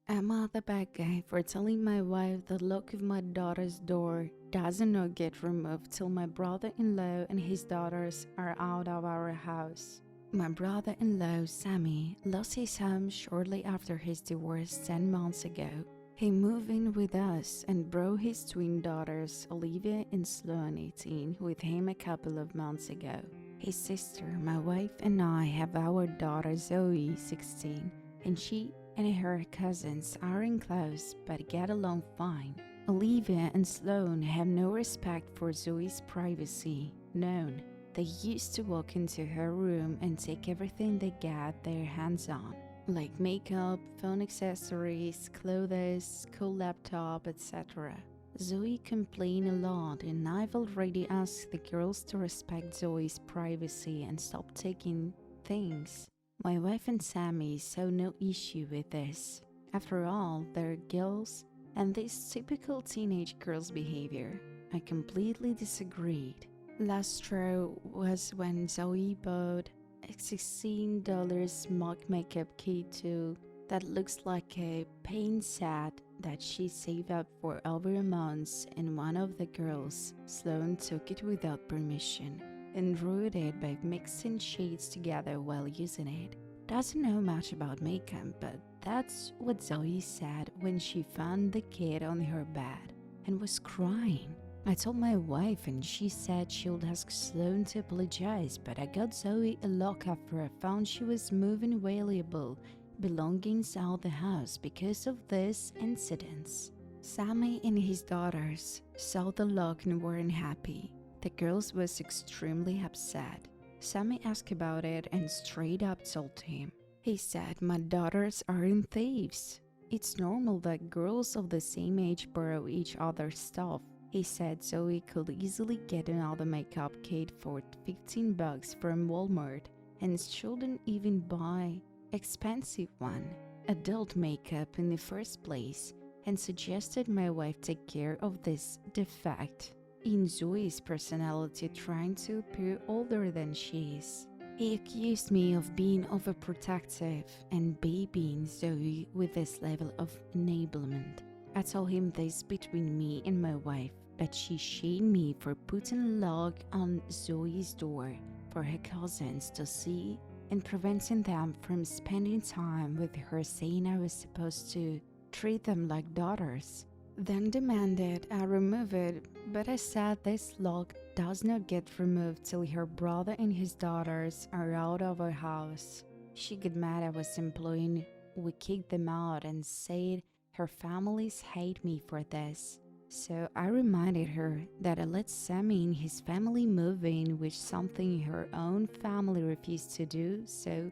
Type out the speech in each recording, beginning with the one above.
Am I the bad guy for telling my wife the lock of my daughter's door does not get removed till my brother-in-law and his daughters are out of our house? My brother-in-law, Sammy, lost his home shortly after his divorce 10 months ago. He moved in with us and brought his twin daughters, Olivia and Sloan, 18, with him a couple of months ago. His sister, my wife, and I have our daughter Zoe, 16, and she and her cousins aren't close but get along fine. Olivia and Sloan have no respect for Zoe's privacy. None. They used to walk into her room and take everything they get their hands on, like makeup, phone accessories, clothes, school laptop, etc. Zoe complained a lot, and I've already asked the girls to respect Zoe's privacy and stop taking things. My wife and Sammy saw no issue with this. After all, they're girls, and this typical teenage girl's behavior. I completely disagreed. Last straw was when Zoe bought a $16 mock makeup kit too that looks like a paint set that she saved up for over a month, and one of the girls, Sloan, took it without permission and ruined it by mixing shades together while using it. Doesn't know much about makeup, but that's what Zoe said when she found the kit on her bed and was crying. I told my wife and she said she would ask Sloan to apologize, but I got Zoe a lock after I found she was moving valuable belongings out the house because of this incident. Sammy and his daughters saw the lock and weren't happy. The girls was extremely upset. Sammy asked about it and straight up told him. He said, "My daughters aren't thieves. It's normal that girls of the same age borrow each other's stuff." He said Zoe could easily get another makeup kit for $15 from Walmart and shouldn't even buy expensive one, adult makeup in the first place, and suggested my wife take care of this defect in Zoe's personality, trying to appear older than she is. He accused me of being overprotective and babying Zoe with this level of enablement. I told him this between me and my wife, but she shamed me for putting a lock on Zoe's door for her cousins to see and preventing them from spending time with her, saying I was supposed to treat them like daughters. Then demanded I remove it, but I said this lock does not get removed till her brother and his daughters are out of our house. She got mad I was employing. We kicked them out and said her families hate me for this. So I reminded her that I let Sammy and his family move in, which something her own family refused to do, so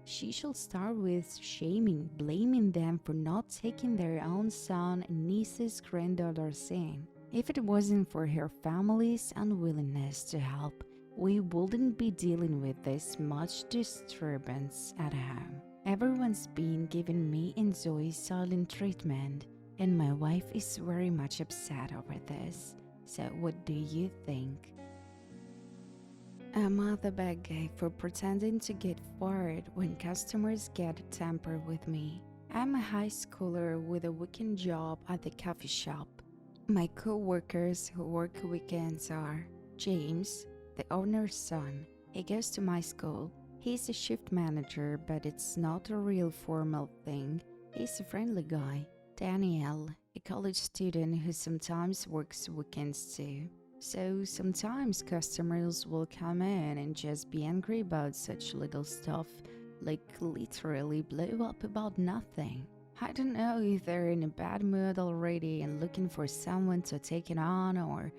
she should start with shaming, blaming them for not taking their own son and niece's granddaughters in. If it wasn't for her family's unwillingness to help, we wouldn't be dealing with this much disturbance at home. Everyone's been giving me and Zoe silent treatment, and my wife is very much upset over this. So what do you think? Am I the bad guy for pretending to get fired when customers get a temper with me? I'm a high schooler with a weekend job at the coffee shop. My co-workers who work weekends are James, the owner's son. He goes to my school. He's a shift manager, but it's not a real formal thing. He's a friendly guy. Danielle, a college student who sometimes works weekends too. So sometimes customers will come in and just be angry about such little stuff, like literally blow up about nothing. I don't know if they're in a bad mood already and looking for someone to take it on or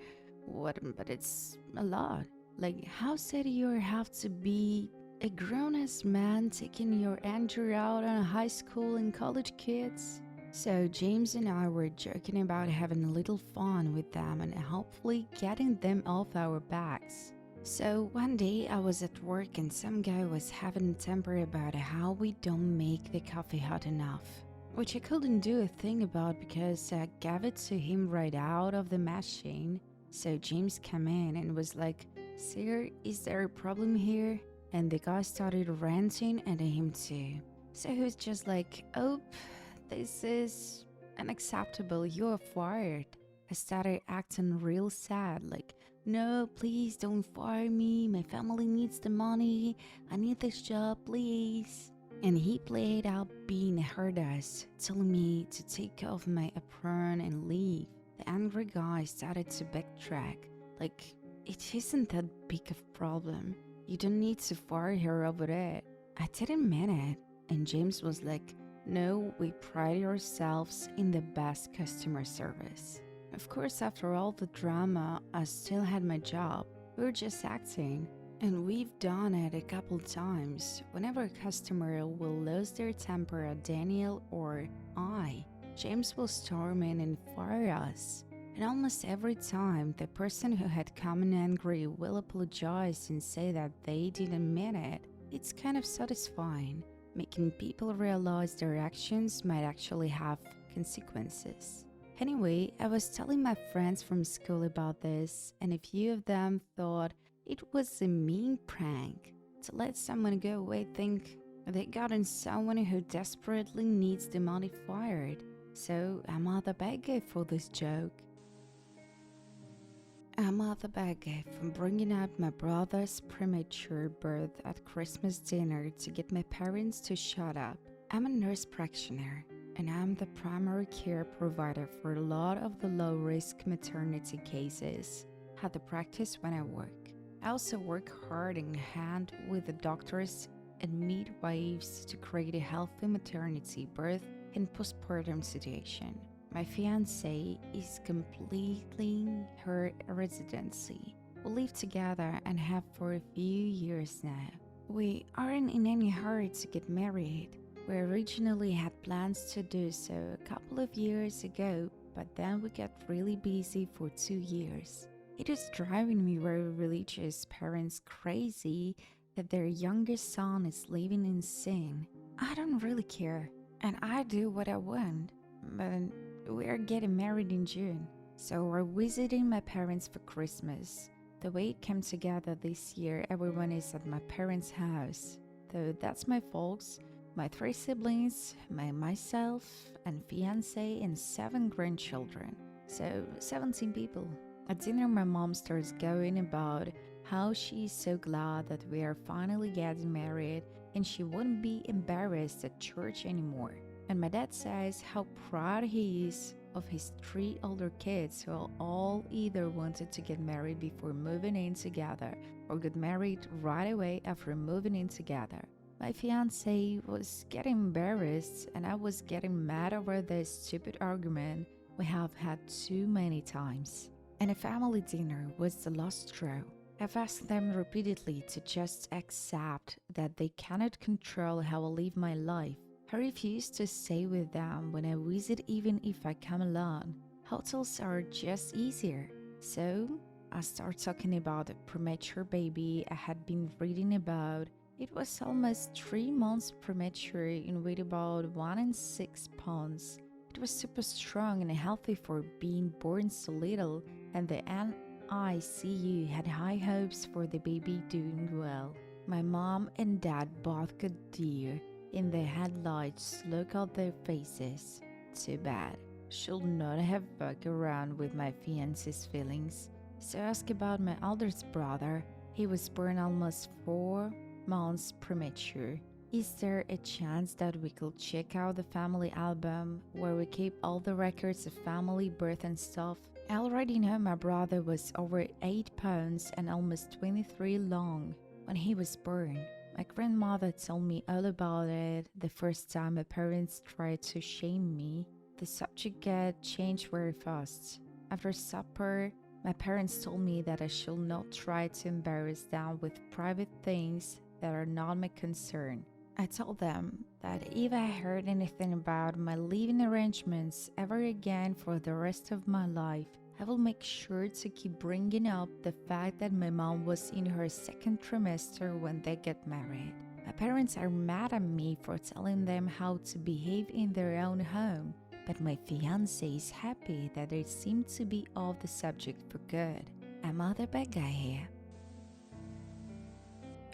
what, but it's a lot. Like, how sad you have to be a grown-ass man taking your anger out on high school and college kids? So James and I were joking about having a little fun with them and hopefully getting them off our backs. So one day I was at work and some guy was having a temper about how we don't make the coffee hot enough, which I couldn't do a thing about because I gave it to him right out of the machine. So James came in and was like, "Sir, is there a problem here?" And the guy started ranting at him too. So he was just like, "Oh, This is unacceptable. You are fired. I started acting real sad, like, no, please don't fire me. My family needs the money. I need this job, please. And he played out being a hard-ass, telling me to take off my apron and leave. The angry guy started to backtrack, like, it isn't that big of a problem. You don't need to fire her over it. I didn't mean it. And James was like, no, we pride ourselves in the best customer service. Of course, after all the drama, I still had my job. We were just acting. And we've done it a couple times. Whenever a customer will lose their temper at Daniel or I, James will storm in and fire us. And almost every time, the person who had come in angry will apologize and say that they didn't mean it. It's kind of satisfying, making people realize their actions might actually have consequences. Anyway, I was telling my friends from school about this, and a few of them thought it was a mean prank to let someone go away, think they gotten someone who desperately needs the money fired. So I'm not the bad guy for this joke. I'm not the bad guy for bringing up my brother's premature birth at Christmas dinner to get my parents to shut up. I'm a nurse practitioner, and I'm the primary care provider for a lot of the low-risk maternity cases at the practice when I work. I also work hard in hand with the doctors and midwives to create a healthy maternity, birth, and postpartum situation. My fiancé is completing her residency. We live together and have for a few years now. We aren't in any hurry to get married. We originally had plans to do so a couple of years ago, but then we got really busy for 2 years. It is driving me very religious parents crazy that their youngest son is living in sin. I don't really care, and I do what I want, but we are getting married in June, so we're visiting my parents for Christmas. The way it came together this year, everyone is at my parents' house. Though that's my folks, my 3 siblings, myself, and fiancé, and 7 grandchildren. So 17 people. At dinner, my mom starts going about how she is so glad that we are finally getting married and she wouldn't be embarrassed at church anymore. And my dad says how proud he is of his 3 older kids who all either wanted to get married before moving in together or got married right away after moving in together. My fiancé was getting embarrassed and I was getting mad over this stupid argument we have had too many times. And a family dinner was the last straw. I've asked them repeatedly to just accept that they cannot control how I live my life. I refuse to stay with them when I visit even if I come alone. Hotels are just easier. So I start talking about the premature baby I had been reading about. It was almost 3 months premature and weighed about 1 6 pounds. It was super strong and healthy for being born so little, and the NICU had high hopes for the baby doing well. My mom and dad both got deer in the headlights. Look at their faces. Too bad. Should not have fucked around with my fiance's feelings. So ask about my oldest brother. He was born almost 4 months premature. Is there a chance that we could check out the family album where we keep all the records of family birth and stuff? I already know my brother was over 8 pounds and almost 23 long when he was born. My grandmother told me all about it the first time my parents tried to shame me. The subject got changed very fast. After supper, my parents told me that I should not try to embarrass them with private things that are not my concern. I told them that if I heard anything about my living arrangements ever again for the rest of my life, I will make sure to keep bringing up the fact that my mom was in her 2nd trimester when they get married. My parents are mad at me for telling them how to behave in their own home, but my fiancé is happy that they seem to be off the subject for good. I'm not the bad guy here.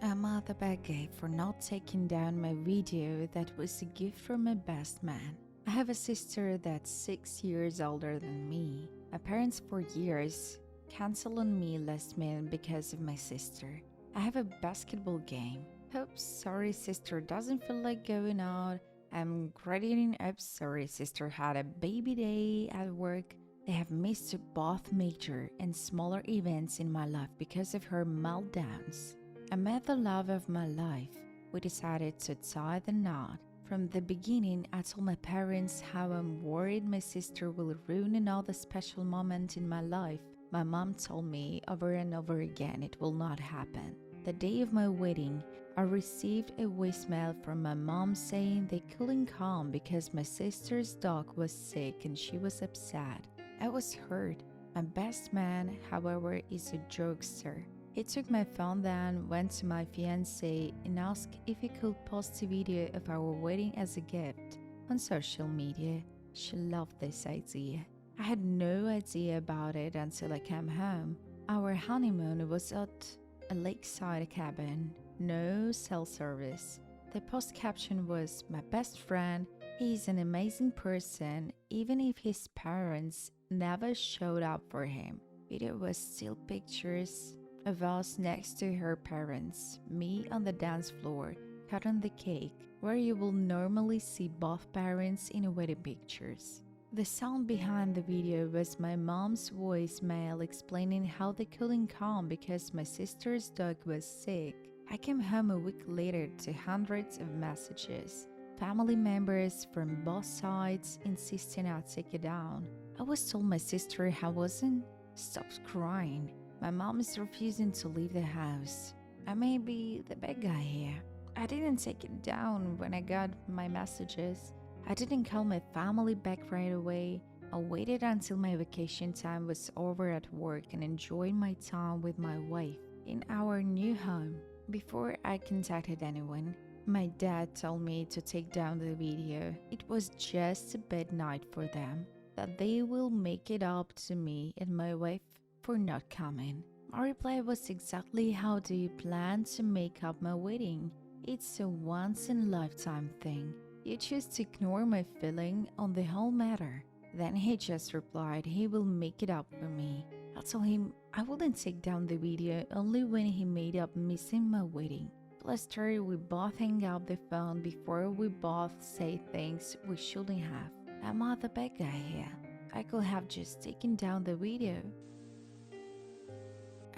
I'm not the bad guy for not taking down my video that was a gift from my best man. I have a sister that's 6 years older than me. My parents for years canceled on me last minute because of my sister. I have a basketball game. Oops, sorry sister doesn't feel like going out. I'm graduating up, sorry sister had a baby day at work. They have missed both major and smaller events in my life because of her meltdowns. I met the love of my life. We decided to tie the knot. From the beginning, I told my parents how I'm worried my sister will ruin another special moment in my life. My mom told me over and over again it will not happen. The day of my wedding, I received a voicemail from my mom saying they couldn't come because my sister's dog was sick and she was upset. I was hurt. My best man, however, is a jokester. He took my phone then, went to my fiancé and asked if he could post a video of our wedding as a gift on social media. She loved this idea. I had no idea about it until I came home. Our honeymoon was at a lakeside cabin, no cell service. The post caption was, "My best friend, he's an amazing person, even if his parents never showed up for him." Video was still pictures of us next to her parents, me on the dance floor, cutting the cake, where you will normally see both parents in wedding pictures. The sound behind the video was my mom's voicemail explaining how they couldn't come because my sister's dog was sick. I came home a week later to hundreds of messages, family members from both sides insisting I take it down. I was told my sister I wasn't. Stopped crying. My mom is refusing to leave the house. I may be the bad guy here. I didn't take it down when I got my messages. I didn't call my family back right away. I waited until my vacation time was over at work and enjoyed my time with my wife in our new home. Before I contacted anyone, my dad told me to take down the video. It was just a bad night for them, that they will make it up to me and my wife for not coming. My reply was exactly, "How do you plan to make up my wedding? It's a once-in-a-lifetime thing. You choose to ignore my feeling on the whole matter." Then he just replied he will make it up for me. I told him I wouldn't take down the video only when he made up missing my wedding. Plus, we both hang up the phone before we both say things we shouldn't have. I'm not the bad guy here. I could have just taken down the video.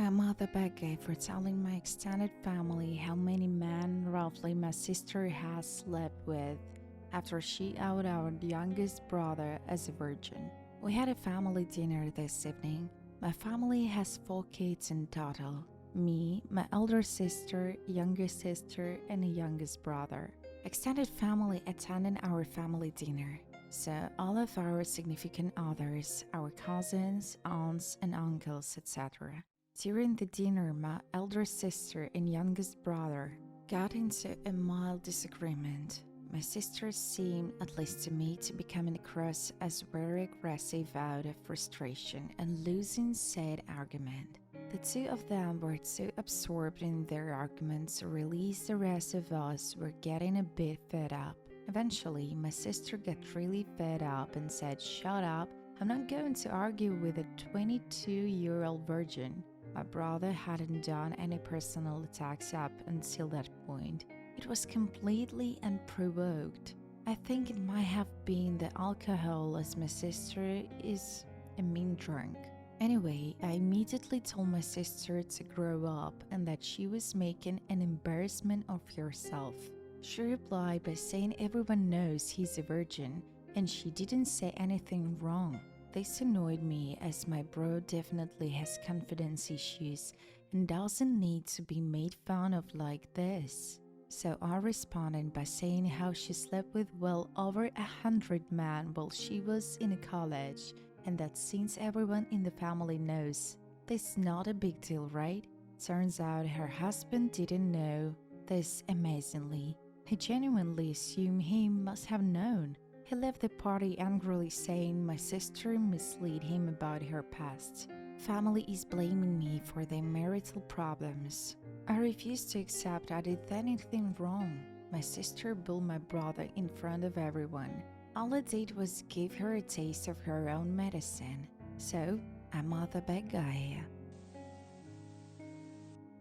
I'm not the bad guy for telling my extended family how many men roughly my sister has slept with after she outed our youngest brother as a virgin. We had a family dinner this evening. My family has 4 kids in total. Me, my elder sister, youngest sister, and a youngest brother. Extended family attended our family dinner. So all of our significant others, our cousins, aunts, and uncles, etc. During the dinner, my elder sister and youngest brother got into a mild disagreement. My sister seemed, at least to me, to become across as very aggressive out of frustration and losing said argument. The two of them were so absorbed in their arguments to release the rest of us were getting a bit fed up. Eventually, my sister got really fed up and said, "Shut up, I'm not going to argue with a 22-year-old virgin." My brother hadn't done any personal attacks up until that point. It was completely unprovoked. I think it might have been the alcohol, as my sister is a mean drunk. Anyway, I immediately told my sister to grow up and that she was making an embarrassment of herself. She replied by saying everyone knows he's a virgin and she didn't say anything wrong. This annoyed me as my bro definitely has confidence issues and doesn't need to be made fun of like this. So I responded by saying how she slept with well over 100 men while she was in college, and that since everyone in the family knows, this is not a big deal, right? Turns out her husband didn't know this amazingly. I genuinely assume he must have known. He left the party angrily saying my sister misled him about her past. Family is blaming me for their marital problems. I refuse to accept I did anything wrong. My sister bullied my brother in front of everyone. All I did was give her a taste of her own medicine. So, am I the bad guy here?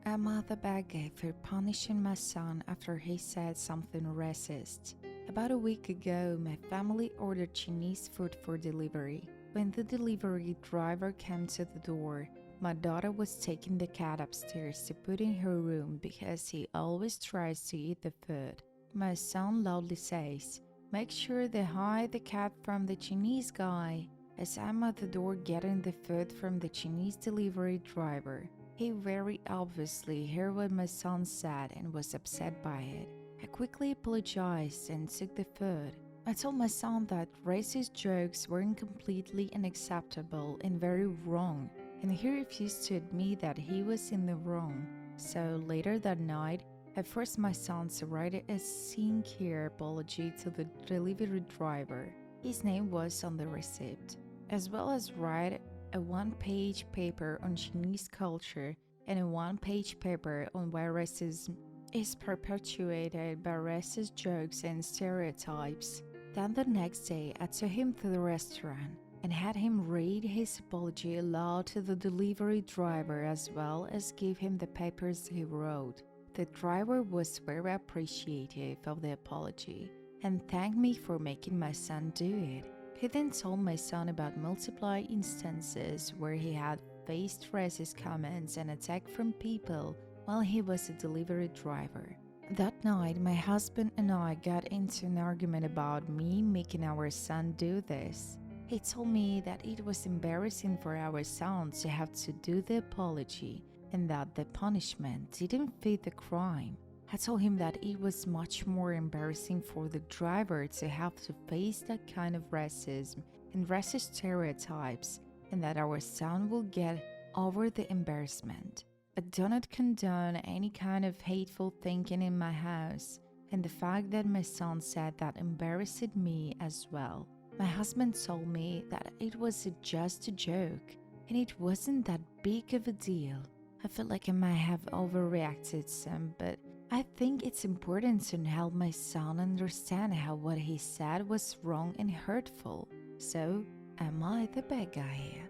Am I the bad guy for punishing my son after he said something racist? About a week ago, my family ordered Chinese food for delivery. When the delivery driver came to the door, my daughter was taking the cat upstairs to put in her room because he always tries to eat the food. My son loudly says, "Make sure they hide the cat from the Chinese guy," as I'm at the door getting the food from the Chinese delivery driver. He very obviously heard what my son said and was upset by it. I quickly apologized and took the food. I told my son that racist jokes weren't completely unacceptable and very wrong, and he refused to admit that he was in the wrong. So later that night, I forced my son to write a sincere apology to the delivery driver. His name was on the receipt, as well as write a one-page paper on Chinese culture and a one-page paper on why racism is perpetuated by racist jokes and stereotypes. Then the next day, I took him to the restaurant and had him read his apology aloud to the delivery driver as well as give him the papers he wrote. The driver was very appreciative of the apology and thanked me for making my son do it. He then told my son about multiple instances where he had faced racist comments and attack from people while he was a delivery driver. That night, my husband and I got into an argument about me making our son do this. He told me that it was embarrassing for our son to have to do the apology and that the punishment didn't fit the crime. I told him that it was much more embarrassing for the driver to have to face that kind of racism and racist stereotypes, and that our son will get over the embarrassment. I do not condone any kind of hateful thinking in my house, and the fact that my son said that embarrassed me as well. My husband told me that it was just a joke, and it wasn't that big of a deal. I feel like I might have overreacted some, but I think it's important to help my son understand how what he said was wrong and hurtful. So, am I the bad guy here?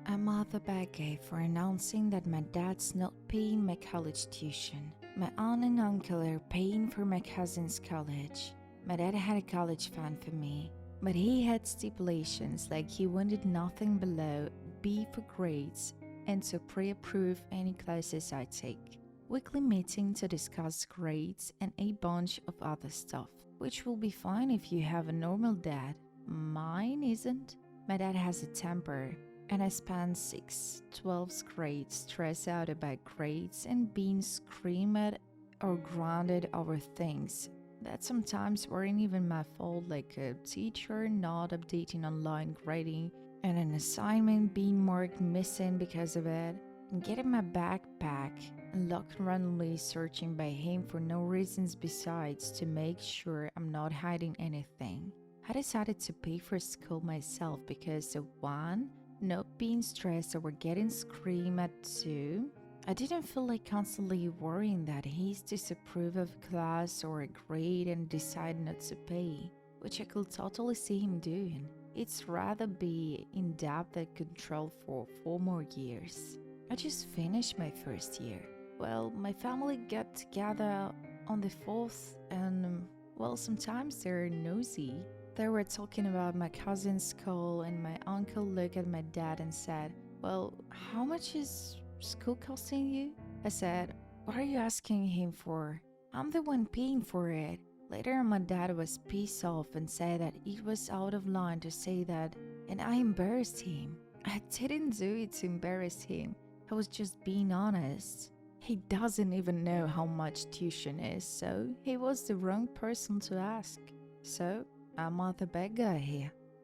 Am I the bad guy for announcing that my dad's not paying my college tuition? My aunt and uncle are paying for my cousin's college. My dad had a college fund for me, but he had stipulations like he wanted nothing below B for grades and to pre-approve any classes I take. Weekly meeting to discuss grades and a bunch of other stuff, which will be fine if you have a normal dad. Mine isn't. My dad has a temper, and I spent 12th grade stressed out about grades and being screamed at or grounded over things that sometimes weren't even my fault, like a teacher not updating online grading and an assignment being marked missing because of it, and getting my backpack unlocked randomly searching by him for no reasons besides to make sure I'm not hiding anything. I decided to pay for school myself because of 1, not being stressed over getting screamed at. 2, I didn't feel like constantly worrying that he's disapprove of a class or a grade and decide not to pay, which I could totally see him doing. It's rather be in depth and control for 4 more years. I just finished my first year. Well, my family got together on the 4th and, well, sometimes they're nosy. They were talking about my cousin's school and my uncle looked at my dad and said, "Well, how much is school costing you?" I said, "What are you asking him for? I'm the one paying for it." Later, my dad was pissed off and said that it was out of line to say that, and I embarrassed him. I didn't do it to embarrass him. I was just being honest. He doesn't even know how much tuition is, so he was the wrong person to ask. So, I'm not the bad guy here.